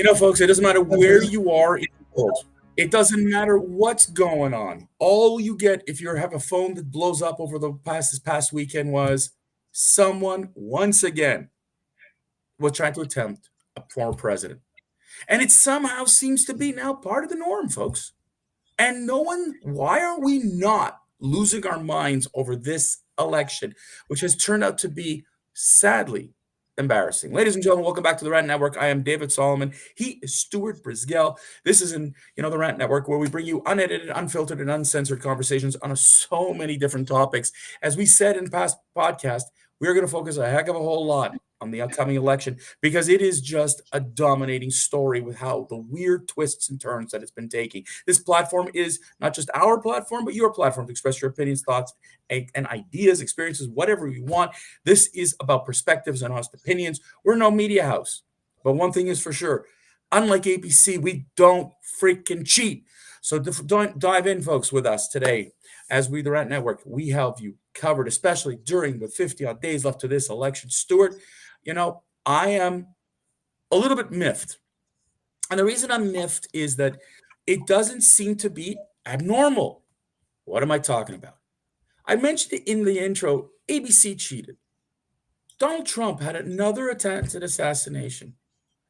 Folks, it doesn't matter where you are in the world. It doesn't matter what's going on. All you get if you have a phone that blows up over this past weekend was someone once again was trying to attempt a former president. And it somehow seems to be now part of the norm, folks. And why are we not losing our minds over this election, which has turned out to be sadly embarrassing? Ladies and gentlemen, welcome back to the Rant Network. I am David Solomon. He is Stuart Brisgel. This is the Rant Network, where we bring you unedited, unfiltered, and uncensored conversations on so many different topics. As we said in past podcasts, we are going to focus a heck of a whole lot on the upcoming election because it is just a dominating story with how the weird twists and turns that it's been taking. This platform is not just our platform, but your platform to express your opinions, thoughts, and ideas, experiences, whatever you want. This is about perspectives and honest opinions. We're no media house, but one thing is for sure. Unlike ABC, we don't freaking cheat. So don't dive in, folks, with us today. As we, the Rant Network, we have you covered, especially during the 50-odd days left to this election. Stuart, I am a little bit miffed. And the reason I'm miffed is that it doesn't seem to be abnormal. What am I talking about? I mentioned it in the intro. ABC cheated. Donald Trump had another attempt at assassination.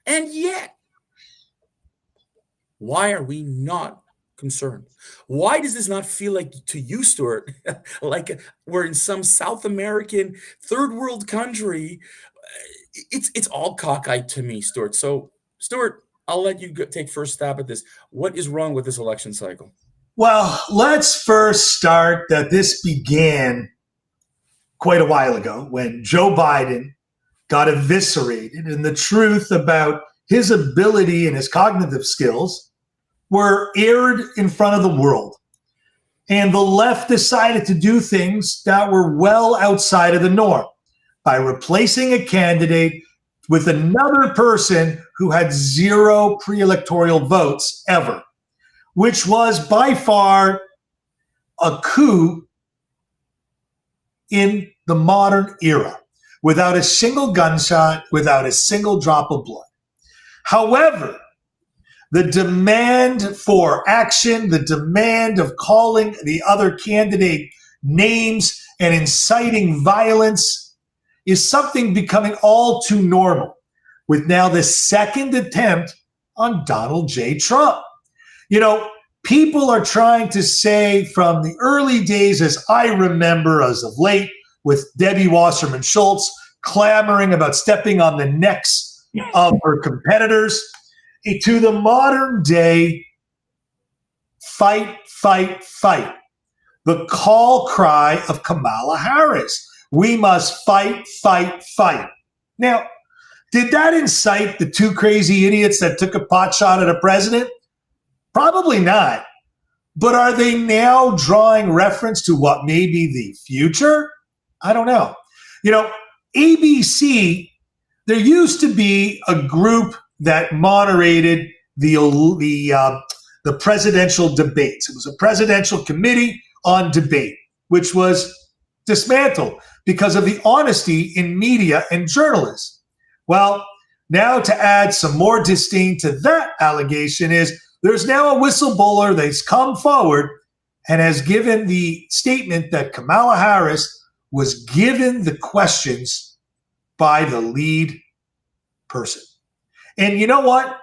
And yet, why are we not concerned? Why does this not feel like, to you, Stuart, like we're in some South American third world country? It's all cockeyed to me, Stuart. So, Stuart, I'll let you take first stab at this. What is wrong with this election cycle? Well, let's first start that this began quite a while ago when Joe Biden got eviscerated, and the truth about his ability and his cognitive skills were aired in front of the world. And the left decided to do things that were well outside of the norm by replacing a candidate with another person who had zero pre-electoral votes ever, which was by far a coup in the modern era, without a single gunshot, without a single drop of blood. However, the demand for action, the demand of calling the other candidate names and inciting violence is something becoming all too normal, with now the second attempt on Donald J. Trump. People are trying to say from the early days, as I remember as of late, with Debbie Wasserman Schultz clamoring about stepping on the necks of her competitors, to the modern day fight, fight, fight. The call cry of Kamala Harris. We must fight, fight, fight. Now, did that incite the two crazy idiots that took a pot shot at a president? Probably not. But are they now drawing reference to what may be the future? I don't know. ABC, there used to be a group that moderated the presidential debates. It was a presidential committee on debate, which was dismantled because of the honesty in media and journalism. Well, now to add some more disdain to that allegation is there's now a whistleblower that's come forward and has given the statement that Kamala Harris was given the questions by the lead person. And you know what?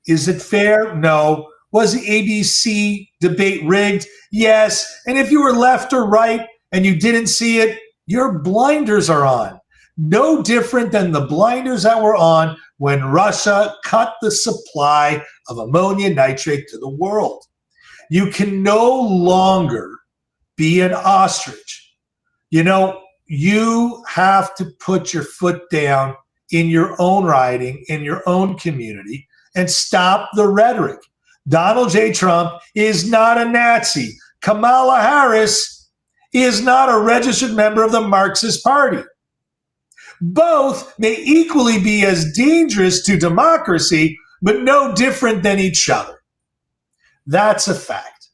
Is it fair? No. Was the ABC debate rigged? Yes. And if you were left or right and you didn't see it, your blinders are on. No different than the blinders that were on when Russia cut the supply of ammonium nitrate to the world. You can no longer be an ostrich. You have to put your foot down in your own riding, in your own community, and stop the rhetoric. Donald J. Trump is not a Nazi. Kamala Harris is not a registered member of the Marxist Party. Both may equally be as dangerous to democracy, but no different than each other. That's a fact.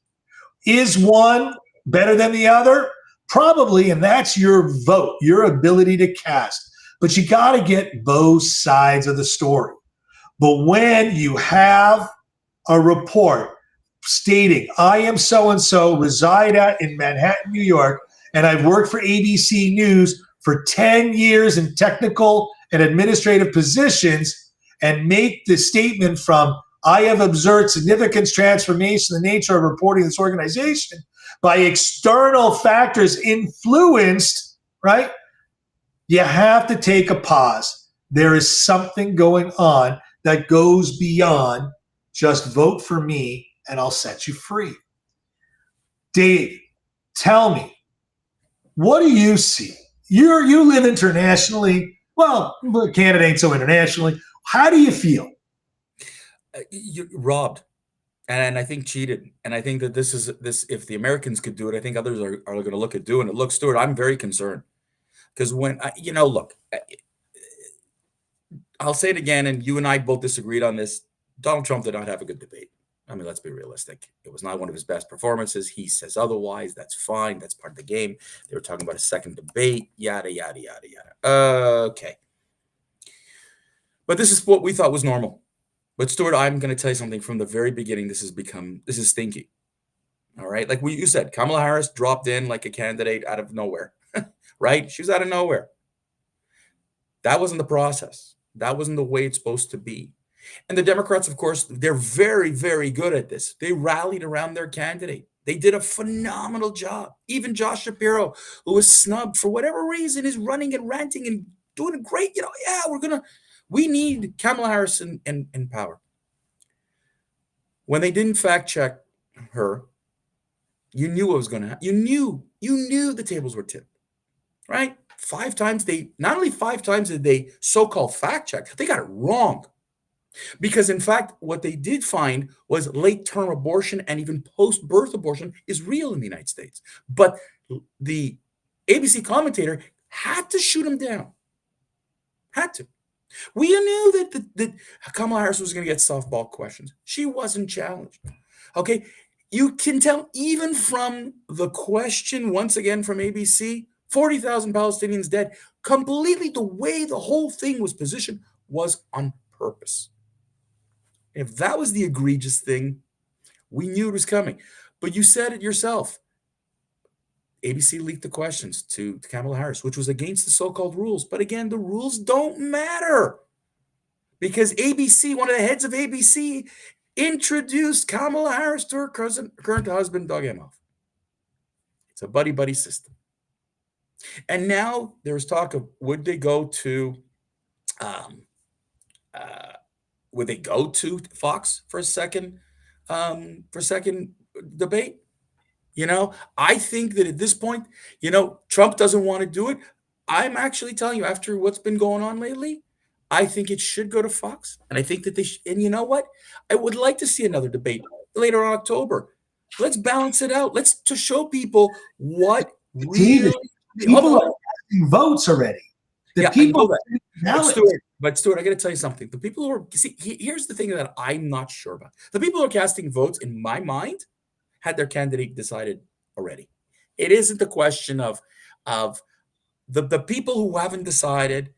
Is one better than the other? Probably, and that's your vote, your ability to cast. But you got to get both sides of the story. But when you have a report stating, I am so-and-so, reside in Manhattan, New York, and I've worked for ABC News for 10 years in technical and administrative positions, and make the statement from, I have observed significant transformation in the nature of reporting this organization by external factors influenced, right? You have to take a pause. There is something going on that goes beyond just vote for me and I'll set you free. Dave, tell me, what do you see? You live internationally. Well, Canada ain't so internationally. How do you feel? You're robbed, and I think cheated. And I think that this. If the Americans could do it, I think others are going to look at doing it. Look, Stuart, I'm very concerned because look, I'll say it again, and you and I both disagreed on this. Donald Trump did not have a good debate. I mean, let's be realistic. It was not one of his best performances. He says otherwise. That's fine. That's part of the game. They were talking about a second debate, yada, yada, yada, yada. Okay. But this is what we thought was normal. But Stuart, I'm going to tell you something from the very beginning. This is stinky. All right. Like you said, Kamala Harris dropped in like a candidate out of nowhere, right? She was out of nowhere. That wasn't the process. That wasn't the way it's supposed to be. And the Democrats, of course, they're very, very good at this. They rallied around their candidate. They did a phenomenal job. Even Josh Shapiro, who was snubbed for whatever reason, is running and ranting and doing great. We need Kamala Harris in power. When they didn't fact check her, you knew what was going to happen. You knew the tables were tipped, right? Not only 5 times did they so-called fact check, they got it wrong. Because in fact, what they did find was late-term abortion and even post-birth abortion is real in the United States. But the ABC commentator had to shoot him down. Had to. We knew that Kamala Harris was going to get softball questions. She wasn't challenged. Okay? You can tell even from the question, once again from ABC, 40,000 Palestinians dead, completely the way the whole thing was positioned was on purpose. If that was the egregious thing, we knew it was coming. But you said it yourself. ABC leaked the questions to Kamala Harris, which was against the so-called rules. But again, the rules don't matter because ABC, one of the heads of ABC, introduced Kamala Harris to her current husband, Doug Emhoff. It's a buddy-buddy system. And now there's talk of would they go to Fox for a second debate? I think that at this point, Trump doesn't want to do it. I'm actually telling you, after what's been going on lately, I think it should go to Fox. And I think that and you know what? I would like to see another debate later in October. Let's balance it out. Let's to show people what really people are casting votes already. But Stuart, I got to tell you something. The people who are here's the thing that I'm not sure about. The people who are casting votes, in my mind, had their candidate decided already. It isn't the question of the people who haven't decided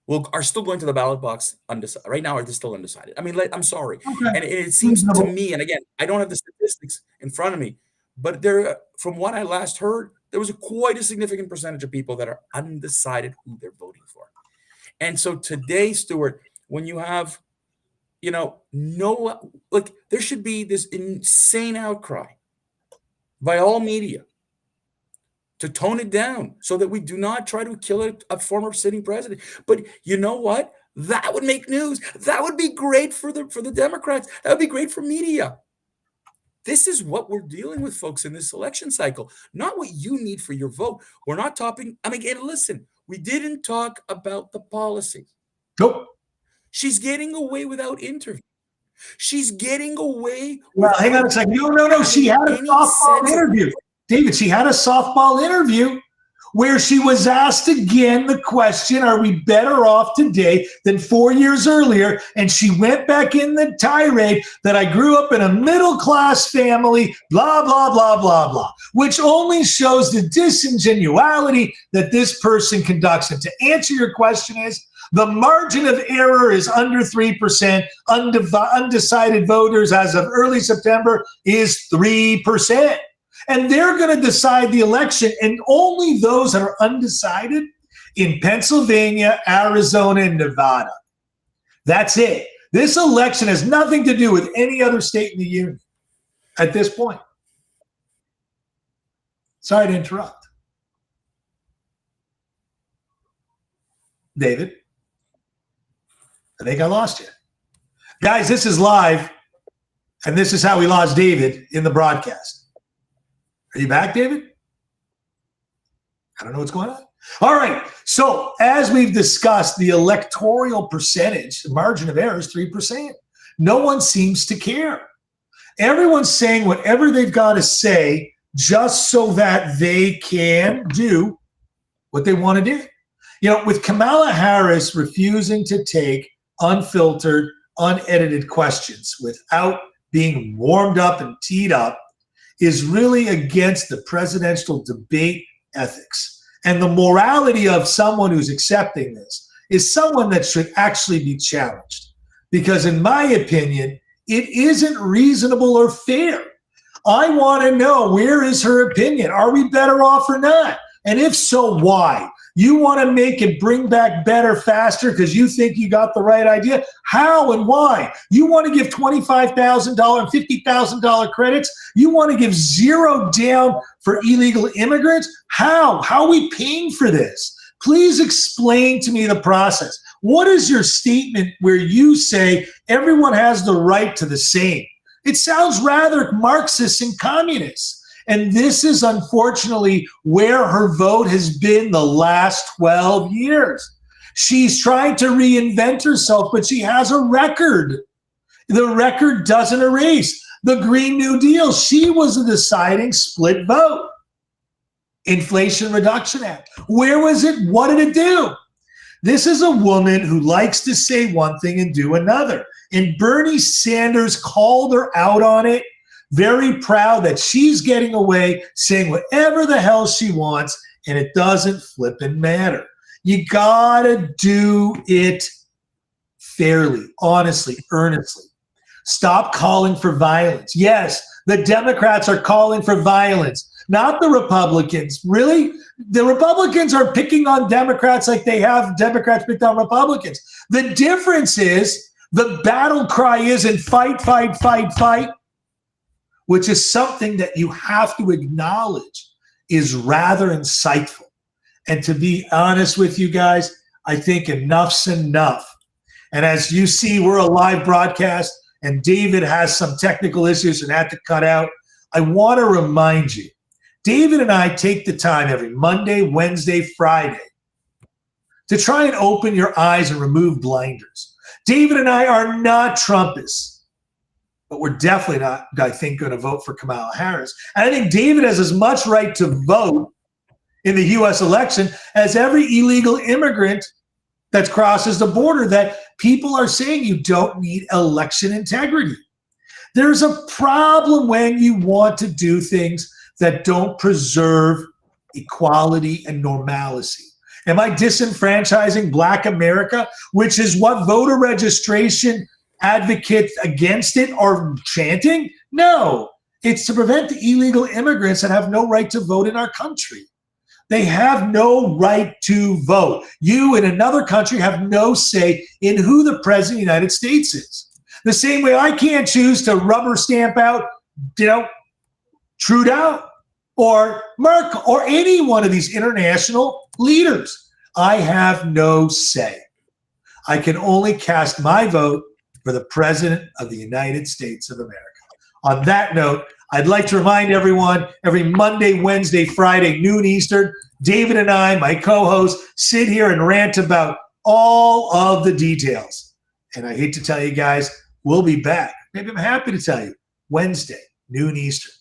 are still going to the ballot box undecided. Right now, they're still undecided. I mean, I'm sorry. Okay. And it seems to me, and again, I don't have the statistics in front of me, but from what I last heard, there was quite a significant percentage of people that are undecided who they're voting for. And so today, Stuart, when you have, there should be this insane outcry by all media to tone it down so that we do not try to kill a former sitting president. But you know what? That would make news. That would be great for the Democrats. That would be great for media. This is what we're dealing with, folks, in this election cycle. Not what you need for your vote. We're not talking. Listen, we didn't talk about the policy. Nope. She's getting away without interview. She's getting away. Well, hang on a second. No. She had a softball interview. David, she had a softball interview where she was asked again the question, are we better off today than 4 years earlier? And she went back in the tirade that I grew up in a middle-class family, blah, blah, blah, blah, blah, which only shows the disingenuity that this person conducts. And to answer your question is, The margin of error is under 3%. Undecided voters as of early September is 3%. And they're going to decide the election, and only those that are undecided in Pennsylvania, Arizona, and Nevada. That's it. This election has nothing to do with any other state in the union at this point. Sorry to interrupt. David, I think I lost you. Guys, this is live, and this is how we lost David in the broadcast. Are you back, David? I don't know what's going on. All right. So as we've discussed, the electoral percentage, the margin of error is 3%. No one seems to care. Everyone's saying whatever they've got to say just so that they can do what they want to do. You know, with Kamala Harris refusing to take unfiltered, unedited questions without being warmed up and teed up is really against the presidential debate ethics. And the morality of someone who's accepting this is someone that should actually be challenged. Because in my opinion, it isn't reasonable or fair. I want to know, where is her opinion? Are we better off or not? And if so, why? You want to make it bring back better faster because you think you got the right idea? How and why? You want to give $25,000 and $50,000 credits? You want to give zero down for illegal immigrants? How? How are we paying for this? Please explain to me the process. What is your statement where you say everyone has the right to the same? It sounds rather Marxist and communist. And this is unfortunately where her vote has been the last 12 years. She's trying to reinvent herself, but she has a record. The record doesn't erase. The Green New Deal, she was a deciding split vote. Inflation Reduction Act, where was it? What did it do? This is a woman who likes to say one thing and do another. And Bernie Sanders called her out on it. Very proud that she's getting away saying whatever the hell she wants, and it doesn't flippin' matter. You gotta do it fairly, honestly, earnestly. Stop calling for violence. Yes, the Democrats are calling for violence, not the Republicans. Really? The Republicans are picking on Democrats like they have Democrats picked on Republicans. The difference is the battle cry isn't fight, fight, fight, fight, which is something that you have to acknowledge is rather insightful. And to be honest with you guys, I think enough's enough. And as you see, we're a live broadcast, and David has some technical issues and had to cut out. I want to remind you, David and I take the time every Monday, Wednesday, Friday to try and open your eyes and remove blinders. David and I are not Trumpists. But we're definitely not, I think, going to vote for Kamala Harris. And I think David has as much right to vote in the U.S. election as every illegal immigrant that crosses the border, that people are saying you don't need election integrity. There's a problem when you want to do things that don't preserve equality and normalcy. Am I disenfranchising Black America, which is what voter registration advocates against it are chanting? No, it's to prevent the illegal immigrants that have no right to vote in our country. They have no right to vote. You in another country have no say in who the president of the United States is. The same way I can't choose to rubber stamp out, Trudeau or Merkel or any one of these international leaders. I have no say. I can only cast my vote for the President of the United States of America. On that note, I'd like to remind everyone, every Monday, Wednesday, Friday, noon Eastern, David and I, my co-host, sit here and rant about all of the details. And I hate to tell you guys, we'll be back. Maybe I'm happy to tell you, Wednesday, noon Eastern.